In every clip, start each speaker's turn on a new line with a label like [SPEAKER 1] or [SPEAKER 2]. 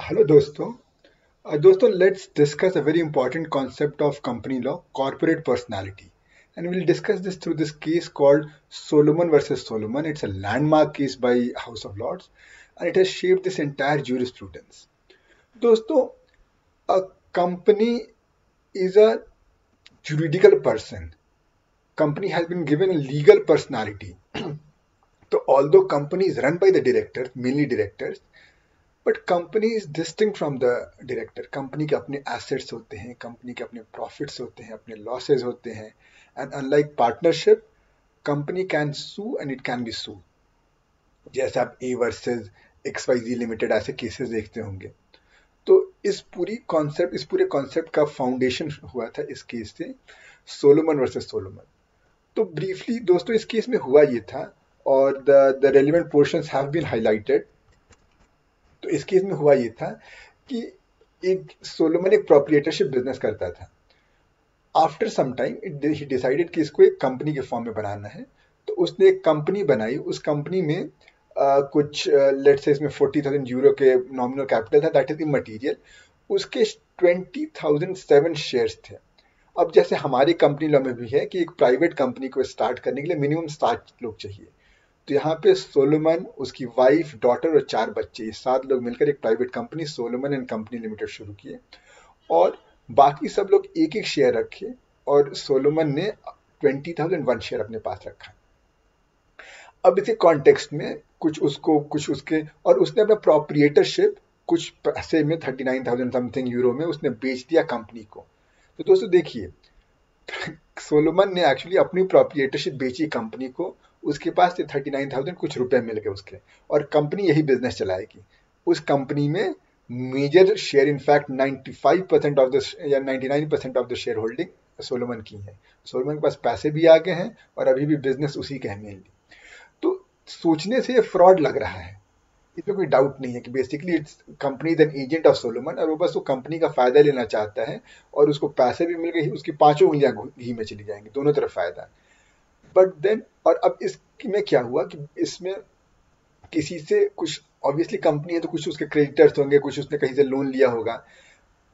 [SPEAKER 1] Hello दोस्तों। दोस्तों, let's discuss a very important concept of company law, corporate personality. And we'll discuss this through this case called Solomon versus Solomon. It's a landmark case by House of Lords and it has shaped this entire jurisprudence. दोस्तों, a company is a juridical person. Company has been given a legal personality. So although company is run by the directors, mainly directors, but company is distinct from the director. Company के अपने assets होते हैं, company के अपने profits होते हैं, अपने losses होते हैं। And unlike partnership, company can sue and it can be sue. जैसे आप ए वर्सेस XYZ लिमिटेड ऐसे केसेस देखते होंगे। तो इस पूरे कॉन्सेप्ट का फाउंडेशन हुआ था इस केस से, सोलोमन वर्सेस सोलोमन। तो ब्रीफली दोस्तों, इस केस में हुआ ये था और the relevant portions have been highlighted. तो इस केस में हुआ ये था कि एक सोलोमन एक प्रोप्रिएटरशिप बिजनेस करता था। After some time he decided कि इसको एक कंपनी के फॉर्म में बनाना है। तो उसने एक कंपनी बनाई। उस कंपनी में कुछ लेट्स से इसमें 40,000 यूरो के नॉमिनल कैपिटल था, दैट इज इमटेरियल। उसके 20,007 शेयर्स थे। अब जैसे हमारी कंपनी लॉ में भी है कि एक प्राइवेट कंपनी को स्टार्ट करने के लिए मिनिमम 7 लोग चाहिए। तो यहाँ पे सोलोमन, उसकी वाइफ, डॉटर और 4 बच्चे, ये 7 लोग मिलकर एक private company Solomon and company limited शुरू किए और बाकी सब लोग एक एक शेयर रखे और सोलोमन ने 20,001 शेयर अपने पास रखा। अब इसी कॉन्टेक्स्ट में कुछ उसको कुछ उसके और उसने अपना प्रोप्रिएटरशिप कुछ पैसे में 39,000 समथिंग यूरो में उसने बेच दिया कंपनी को। तो दोस्तों देखिए, सोलोमन ने एक्चुअली अपनी प्रोप्रिएटरशिप बेची कंपनी को। उसके पास से 39,000 कुछ रुपए मिल गए उसके, और कंपनी यही बिजनेस चलाएगी। उस कंपनी में major share, in fact 95% of the या 99% of the shareholding Solomon की है। सोलोमन के पास पैसे भी आ गए हैं और अभी भी बिजनेस उसी के है मेनली। तो सोचने से ये फ्रॉड लग रहा है, इसमें कोई डाउट नहीं है कि basically it's company is an agent of Solomon और वो बस वो कंपनी का फायदा लेना चाहता है और उसको पैसे भी मिल गए, उसकी 5 उंगलियां घी में चली जाएंगी, दोनों तरफ फायदा। बट देन और अब इसमें क्या हुआ कि इसमें किसी से कुछ, ऑब्वियसली कंपनी है तो कुछ उसके क्रेडिटर्स होंगे, कुछ उसने कहीं से लोन लिया होगा।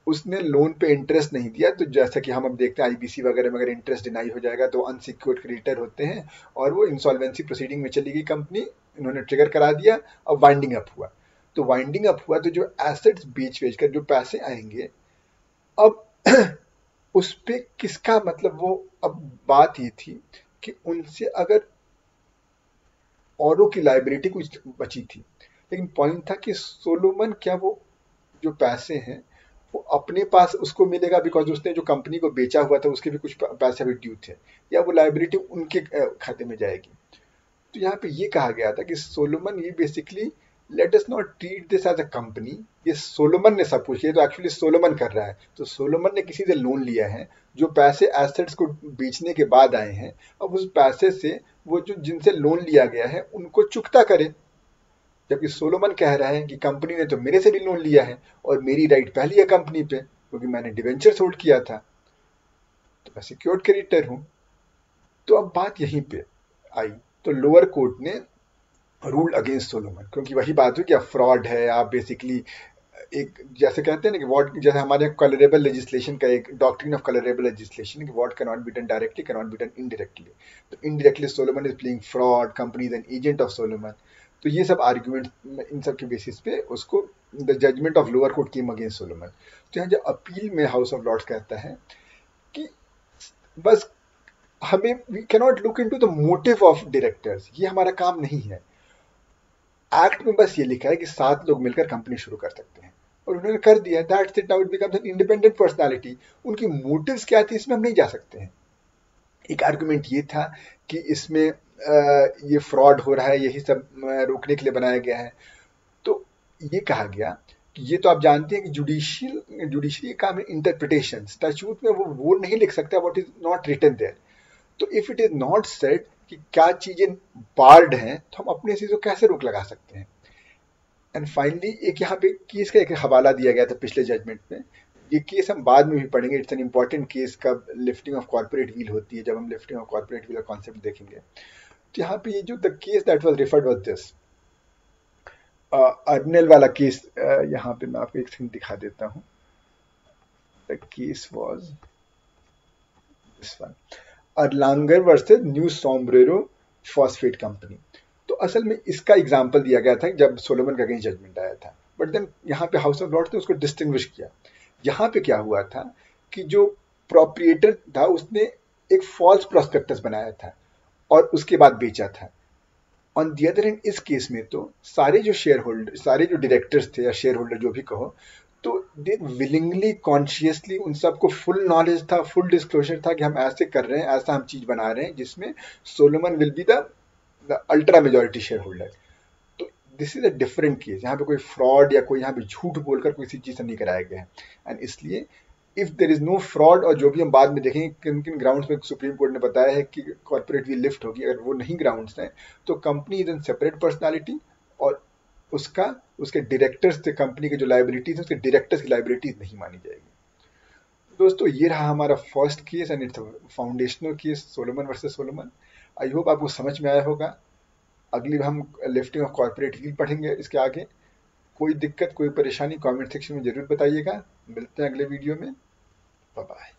[SPEAKER 1] उसने लोन पे इंटरेस्ट नहीं दिया, तो जैसा कि हम अब देखते हैं आईबीसी वगैरह में अगर इंटरेस्ट डिनाई हो जाएगा तो अनसिक्योर्ड क्रेडिटर होते हैं और वो इंसॉल्वेंसी प्रोसीडिंग में चली गई कंपनी, इन्होंने ट्रिगर करा दिया। अब वाइंडिंग अप हुआ। तो वाइंडिंग अप हुआ तो जो एसेट्स बेच कर जो पैसे आएंगे, अब उस पे किसका मतलब, वो अब बात ये थी कि उनसे अगर औरों की लाइबिलिटी कुछ बची थी, लेकिन पॉइंट था कि सोलोमन क्या वो जो पैसे हैं वो अपने पास उसको मिलेगा बिकॉज उसने जो कंपनी को बेचा हुआ था उसके भी कुछ पैसे भी ड्यू थे, या वो लाइबिलिटी उनके खाते में जाएगी। तो यहाँ पे ये कहा गया था कि सोलोमन ये basically, let us not treat this as a company. ये सोलोमन ने सब कुछ, ये तो एक्चुअली सोलोमन कर रहा है। तो सोलोमन ने किसी से लोन लिया है, जो पैसे एसेट्स को बेचने के बाद आए हैं, अब उस पैसे से वो जो जिनसे लोन लिया गया है उनको चुकता करे। जबकि सोलोमन कह रहा है कि कंपनी ने तो मेरे से भी लोन लिया है और मेरी राइट पहली है कंपनी पे क्योंकि मैंने डिवेंचर होल्ड किया था, तो मैं सिक्योर्ड क्रेडिटर हूं। तो अब बात यहीं पे आई। तो लोअर कोर्ट ने रूल अगेंस्ट सोलोमन, क्योंकि वही बात हुई कि अब फ्रॉड है। आप बेसिकली एक जैसे कहते हैं ना कि व्हाट, जैसे हमारे कलरेबल लेजिस्लेशन का एक डॉक्ट्रिन ऑफ कलरेबल लेजिस्लेशन कि what can not be done directly can not be done indirectly. तो indirectly Solomon is playing fraud, company is an agent of Solomon. तो ये सब आर्ग्यूमेंट, इन सब के बेसिस पे उसको the judgment of lower court came against Solomon. तो यहाँ जो अपील में हाउस ऑफ लॉर्ड्स कहता है कि बस हमें we can not look into the motive of directors, ये हमारा काम नहीं है। एक्ट में बस ये लिखा है कि 7 लोग मिलकर कंपनी शुरू कर सकते हैं और उन्होंने कर दिया, that's it, now it becomes an independent personality. उनकी मोटिव्स क्या थी इसमें हम नहीं जा सकते हैं। एक आर्गुमेंट ये था कि इसमें ये फ्रॉड हो रहा है, यही सब रोकने के लिए बनाया गया है। तो ये कहा गया कि ये तो आप जानते हैं कि जुडिशरी का काम है इंटरप्रिटेशन। स्टैट्यूट में वो नहीं लिख सकता what is not written there. तो if it is not said कि क्या चीजें बार्ड हैं, तो हम अपने चीजों कैसे रोक लगा सकते हैं। एंड फाइनली एक यहाँ पे केस का एक हवाला दिया गया था पिछले जजमेंट में। ये केस हम बाद में भी पढ़ेंगे, इट्स एन इंपॉर्टेंट केस कब लिफ्टिंग ऑफ कॉर्पोरेट व्हील होती है, जब हम लिफ्टिंग ऑफ कॉर्पोरेट व्हील का कॉन्सेप्ट देखेंगे। तो यहाँ पे ये जो the case that was referred was this, अर्नेल वाला केस यहाँ पे मैं आपको एक सेकंड दिखा देता हूँ. The case was this one, Erlanger versus New Sombrero Phosphate company. तो असल में इसका एग्जाम्पल दिया गया था जब सोलोमन का कहीं जजमेंट आया था, बट देन यहाँ पे हाउस ऑफ लॉर्ड्स ने उसको डिस्टिंग्विश किया. यहाँ पे क्या हुआ था कि जो प्रोप्रिएटर था उसने एक फॉल्स प्रोस्पेक्टस बनाया था और उसके बाद बेचा था. ऑन दी अदर हैंड इस केस में तो सारे जो शेयर होल्डर, सारे जो डायरेक्टर्स थे या शेयर होल्डर जो भी कहो, तो दे विलिंगली कॉन्शियसली, उन सबको फुल नॉलेज था, फुल डिस्क्लोजर था कि हम ऐसे कर रहे हैं, ऐसा हम चीज बना रहे हैं जिसमें Solomon will be the ultra majority share holder. तो this is a different case. यहाँ पे कोई फ्रॉड या कोई यहाँ पे झूठ बोलकर किसी चीज से नहीं कराया गया है. एंड इसलिए if there is no fraud, और जो भी हम बाद में देखेंगे किन किन ग्राउंड्स में सुप्रीम कोर्ट ने बताया है कि कॉर्पोरेट भी लिफ्ट होगी, अगर वो नहीं ग्राउंड्स हैं तो company is N separate personality और उसका उसके डायरेक्टर्स से कंपनी के जो लाइबिलिटीज है उसके डायरेक्टर्स की लाइबिलिटीज नहीं मानी जाएगी. दोस्तों ये रहा हमारा first case and it's foundational case, Solomon versus Solomon. I hope आपको समझ में आया होगा. अगली हम लिफ्टिंग ऑफ कॉर्पोरेट हील पढ़ेंगे. इसके आगे कोई दिक्कत, कोई परेशानी कमेंट सेक्शन में जरूर बताइएगा. मिलते हैं अगले वीडियो में. Bye bye.